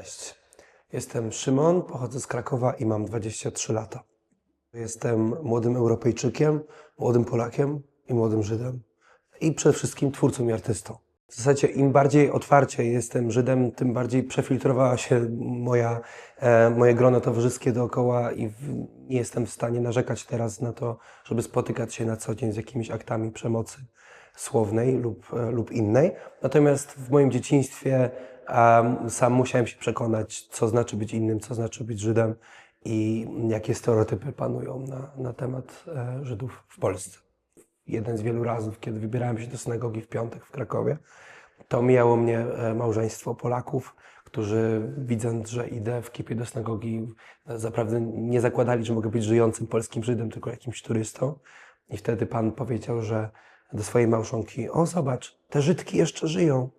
Cześć, jestem Szymon, pochodzę z Krakowa i mam 23 lata. Jestem młodym Europejczykiem, młodym Polakiem i młodym Żydem. I przede wszystkim twórcą i artystą. W zasadzie im bardziej otwarcie jestem Żydem, tym bardziej przefiltrowała się moje grono towarzyskie dookoła i nie jestem w stanie narzekać teraz na to, żeby spotykać się na co dzień z jakimiś aktami przemocy słownej lub innej. Natomiast w moim dzieciństwie sam musiałem się przekonać, co znaczy być innym, co znaczy być Żydem i jakie stereotypy panują na temat Żydów w Polsce. Jeden z wielu razów, kiedy wybierałem się do synagogi w piątek w Krakowie, to mijało mnie małżeństwo Polaków, którzy widząc, że idę w kipie do synagogi, zaprawdę nie zakładali, że mogę być żyjącym polskim Żydem, tylko jakimś turystą. I wtedy Pan powiedział, że do swojej małżonki: o zobacz, te Żydki jeszcze żyją.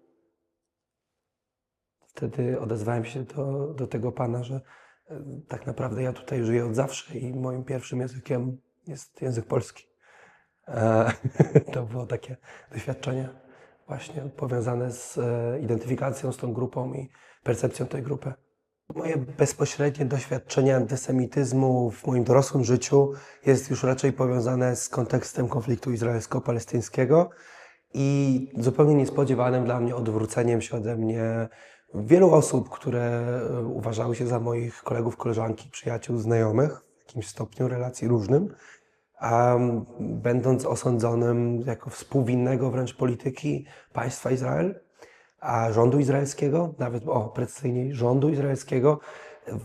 Wtedy odezwałem się do tego Pana, że tak naprawdę ja tutaj żyję od zawsze i moim pierwszym językiem jest język polski. To było takie doświadczenie właśnie powiązane z identyfikacją z tą grupą i percepcją tej grupy. Moje bezpośrednie doświadczenie antysemityzmu w moim dorosłym życiu jest już raczej powiązane z kontekstem konfliktu izraelsko-palestyńskiego i zupełnie niespodziewanym dla mnie odwróceniem się ode mnie wielu osób, które uważały się za moich kolegów, koleżanki, przyjaciół, znajomych w jakimś stopniu relacji różnym, a będąc osądzonym jako współwinnego wręcz polityki państwa Izrael, a rządu izraelskiego, nawet precyzyjniej rządu izraelskiego,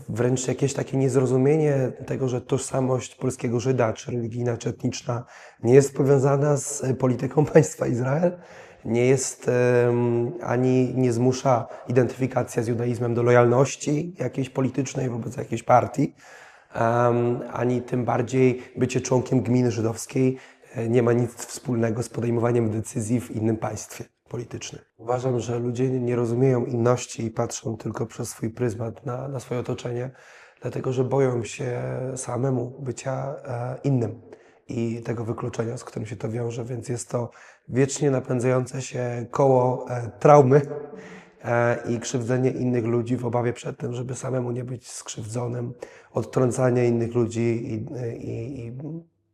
wręcz jakieś takie niezrozumienie tego, że tożsamość polskiego Żyda, czy religijna, czy etniczna, nie jest powiązana z polityką państwa Izrael, nie jest ani nie zmusza identyfikacja z judaizmem do lojalności jakiejś politycznej wobec jakiejś partii, ani tym bardziej bycie członkiem gminy żydowskiej nie ma nic wspólnego z podejmowaniem decyzji w innym państwie politycznym. Uważam, że ludzie nie rozumieją inności i patrzą tylko przez swój pryzmat na swoje otoczenie, dlatego że boją się samemu bycia innym i tego wykluczenia, z którym się to wiąże, więc jest to wiecznie napędzające się koło traumy i krzywdzenie innych ludzi w obawie przed tym, żeby samemu nie być skrzywdzonym, odtrącanie innych ludzi i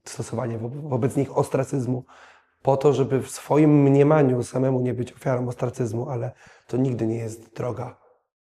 stosowanie wobec nich ostracyzmu po to, żeby w swoim mniemaniu samemu nie być ofiarą ostracyzmu, ale to nigdy nie jest droga